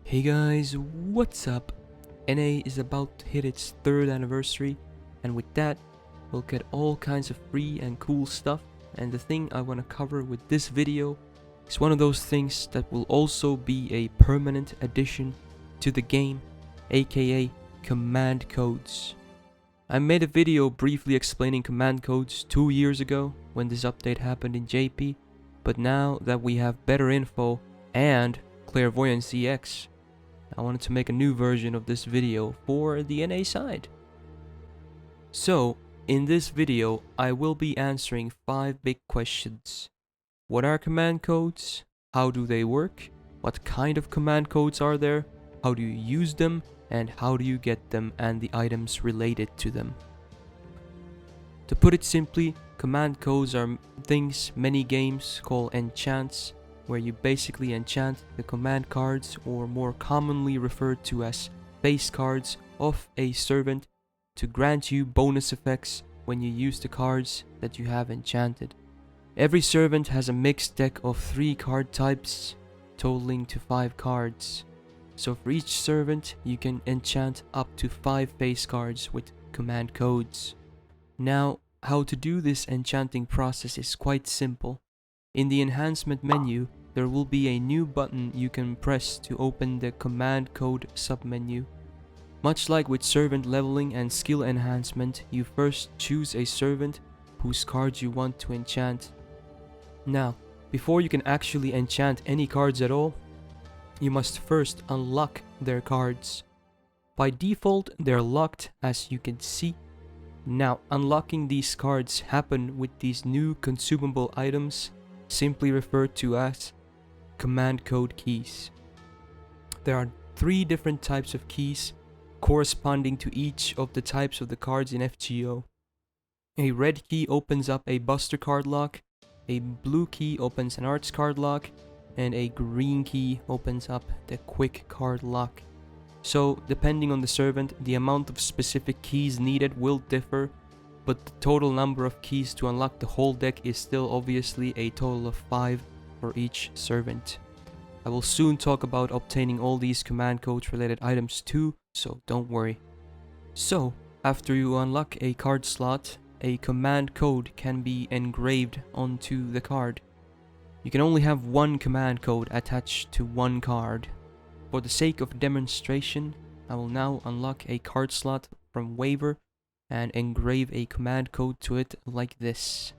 Hey guys, what's up? NA is about to hit its 3rd anniversary, and with that, we'll get all kinds of free and cool stuff. And the thing I want to cover with this video is one of those things that will also be a permanent addition to the game, aka command codes. I made a video briefly explaining command codes 2 years ago when this update happened in JP, but now that we have better info and Clairvoyance EX, I wanted to make a new version of this video for the NA side. So, in this video, I will be answering 5 big questions. What are command codes? How do they work? What kind of command codes are there? How do you use them? And how do you get them and the items related to them? To put it simply, command codes are things many games call enchants, where you basically enchant the command cards, or more commonly referred to as base cards, of a servant to grant you bonus effects when you use the cards that you have enchanted. Every servant has a mixed deck of 3 card types, totaling to 5 cards. So for each servant, you can enchant up to 5 base cards with command codes. Now, how to do this enchanting process is quite simple. In the enhancement menu, there will be a new button you can press to open the command code submenu. Much like with servant leveling and skill enhancement, you first choose a servant whose cards you want to enchant. Now, before you can actually enchant any cards at all, you must first unlock their cards. By default, they're locked, as you can see. Now, unlocking these cards happen with these new consumable items, simply referred to as command code keys. There are 3 different types of keys corresponding to each of the types of the cards in FGO. A red key opens up a Buster card lock, a blue key opens an Arts card lock, and a green key opens up the Quick card lock. So, depending on the servant, the amount of specific keys needed will differ, but the total number of keys to unlock the whole deck is still obviously a total of 5 for each servant. I will soon talk about obtaining all these command codes related items too, so don't worry. So, after you unlock a card slot, a command code can be engraved onto the card. You can only have 1 command code attached to 1 card. For the sake of demonstration, I will now unlock a card slot from Waiver and engrave a command code to it like this.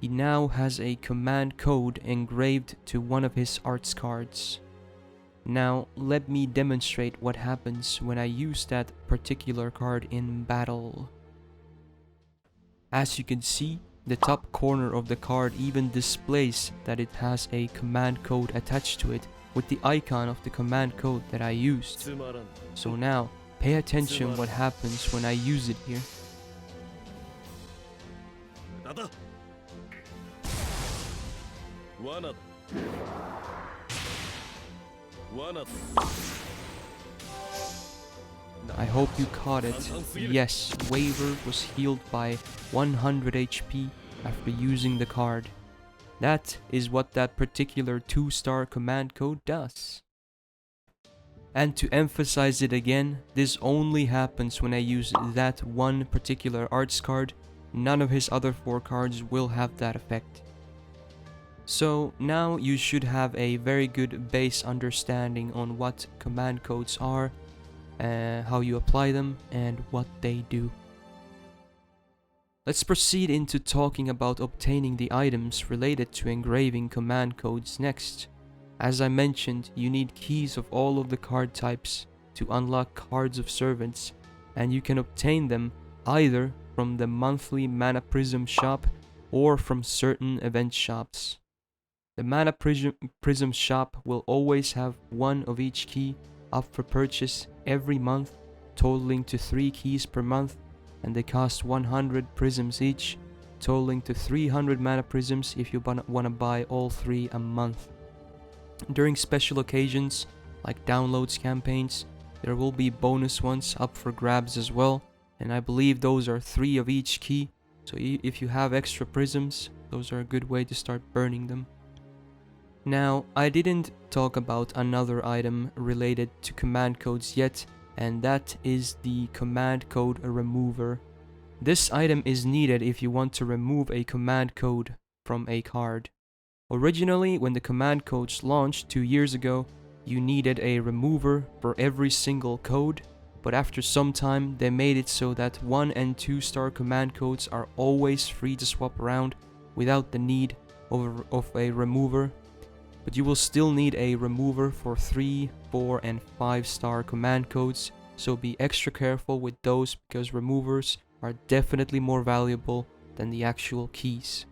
He now has a command code engraved to one of his arts cards. Now, let me demonstrate what happens when I use that particular card in battle. As you can see, the top corner of the card even displays that it has a command code attached to it with the icon of the command code that I used. So now, pay attention what happens when I use it here. I hope you caught it. Yes, Waiver was healed by 100 HP after using the card. That is what that particular 2-star command code does. And to emphasize it again, this only happens when I use that one particular arts card. None of his other 4 cards will have that effect. So now you should have a very good base understanding on what command codes are, how you apply them, and what they do. Let's proceed into talking about obtaining the items related to engraving command codes next. As I mentioned, you need keys of all of the card types to unlock cards of servants, and you can obtain them either from the monthly Mana Prism shop or from certain event shops. The Mana Prism shop will always have 1 of each key up for purchase every month, totaling to 3 keys per month, and they cost 100 prisms each, totaling to 300 mana prisms if you want to buy all 3 a month. During special occasions, like downloads campaigns, there will be bonus ones up for grabs as well, and I believe those are 3 of each key, so if you have extra prisms, those are a good way to start burning them. Now, I didn't talk about another item related to command codes yet, and that is the command code remover. This item is needed if you want to remove a command code from a card. Originally, when the command codes launched 2 years ago, you needed a remover for every single code, but after some time they made it so that 1 and 2 star command codes are always free to swap around without the need of a remover. But you will still need a remover for 3, 4 and 5 star command codes, so be extra careful with those because removers are definitely more valuable than the actual keys.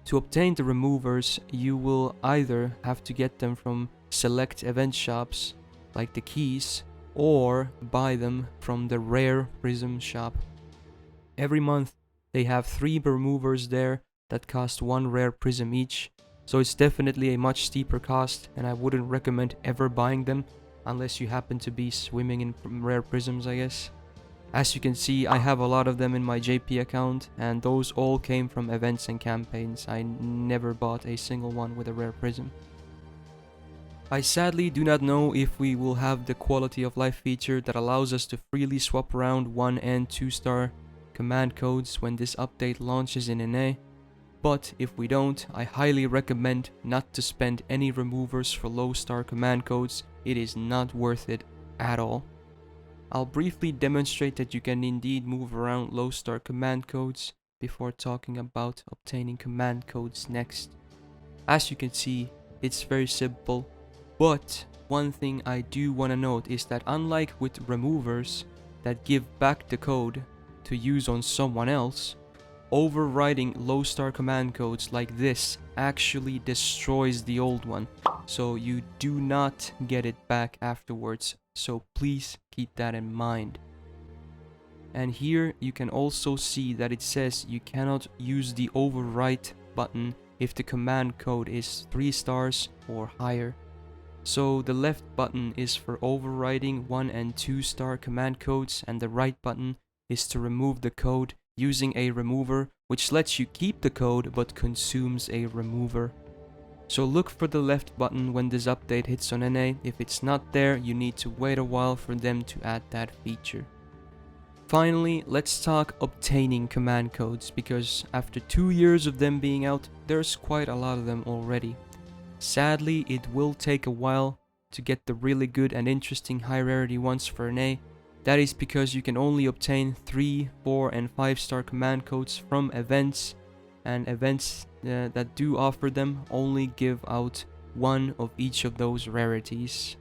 To obtain the removers, you will either have to get them from select event shops, like the keys, or buy them from the rare prism shop. Every month they have 3 removers there that cost 1 rare prism each, so it's definitely a much steeper cost, and I wouldn't recommend ever buying them unless you happen to be swimming in rare prisms, I guess. As you can see, I have a lot of them in my JP account, and those all came from events and campaigns. I never bought a single one with a rare prism. I sadly do not know if we will have the quality of life feature that allows us to freely swap around 1 and 2 star command codes when this update launches in NA, but if we don't, I highly recommend not to spend any removers for low star command codes. It is not worth it at all. I'll briefly demonstrate that you can indeed move around low star command codes before talking about obtaining command codes next. As you can see, it's very simple, but one thing I do want to note is that unlike with removers that give back the code to use on someone else, overriding low star command codes like this actually destroys the old one, so you do not get it back afterwards, so please keep that in mind. And here you can also see that it says you cannot use the overwrite button if the command code is 3 stars or higher. So the left button is for overriding 1 and 2 star command codes, and the right button is to remove the code using a remover, which lets you keep the code but consumes a remover. So look for the left button when this update hits on NA. If it's not there, you need to wait a while for them to add that feature. Finally, let's talk obtaining command codes, because after 2 years of them being out, there's quite a lot of them already. Sadly, it will take a while to get the really good and interesting high rarity ones for NA. That is because you can only obtain 3, 4 and 5 star command codes from events, and events that do offer them only give out 1 of each of those rarities.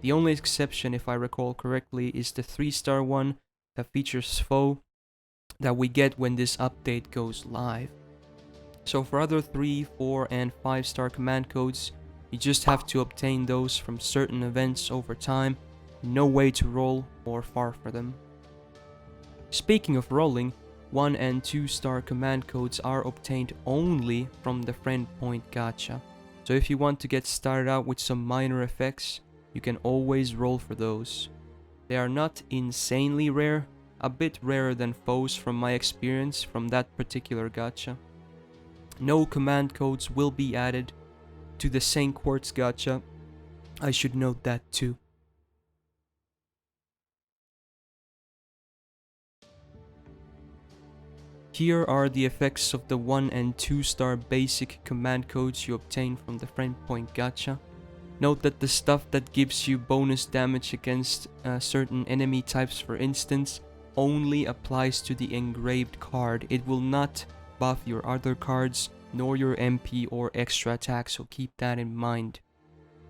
The only exception, if I recall correctly, is the 3 star one that features foe that we get when this update goes live. So for other 3, 4 and 5 star command codes, you just have to obtain those from certain events over time. No way to roll or far for them. Speaking of rolling, 1 and 2 star command codes are obtained only from the friend point gacha. So if you want to get started out with some minor effects, you can always roll for those. They are not insanely rare, a bit rarer than foes from my experience from that particular gacha. No command codes will be added to the St. Quartz gacha. I should note that too. Here are the effects of the 1 and 2 star basic command codes you obtain from the friend point gacha. Note that the stuff that gives you bonus damage against certain enemy types, for instance, only applies to the engraved card. It will not buff your other cards, nor your MP or extra attack, so keep that in mind.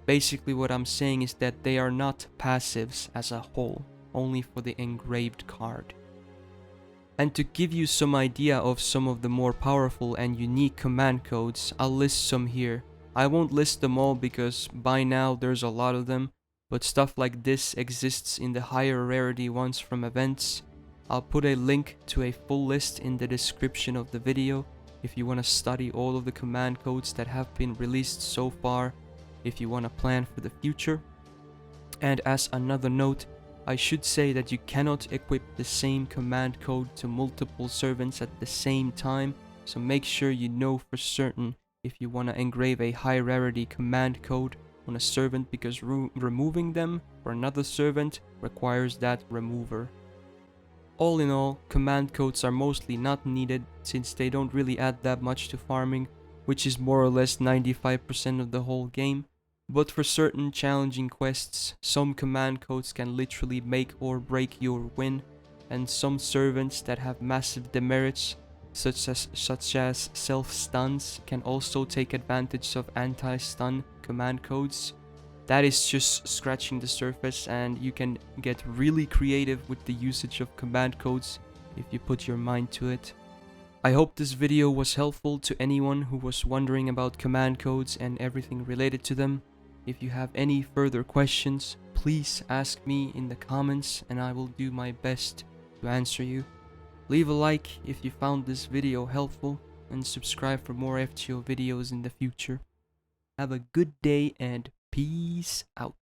Basically what I'm saying is that they are not passives as a whole, only for the engraved card. And to give you some idea of some of the more powerful and unique command codes, I'll list some here. I won't list them all because by now there's a lot of them, but stuff like this exists in the higher rarity ones from events. I'll put a link to a full list in the description of the video if you want to study all of the command codes that have been released so far, if you want to plan for the future. And as another note, I should say that you cannot equip the same command code to multiple servants at the same time, so make sure you know for certain if you want to engrave a high rarity command code on a servant, because removing them for another servant requires that remover. All in all, command codes are mostly not needed since they don't really add that much to farming, which is more or less 95% of the whole game. But for certain challenging quests, some command codes can literally make or break your win, and some servants that have massive demerits, such as self-stuns, can also take advantage of anti-stun command codes. That is just scratching the surface, and you can get really creative with the usage of command codes if you put your mind to it. I hope this video was helpful to anyone who was wondering about command codes and everything related to them. If you have any further questions, please ask me in the comments and I will do my best to answer you. Leave a like if you found this video helpful and subscribe for more FGO videos in the future. Have a good day and peace out.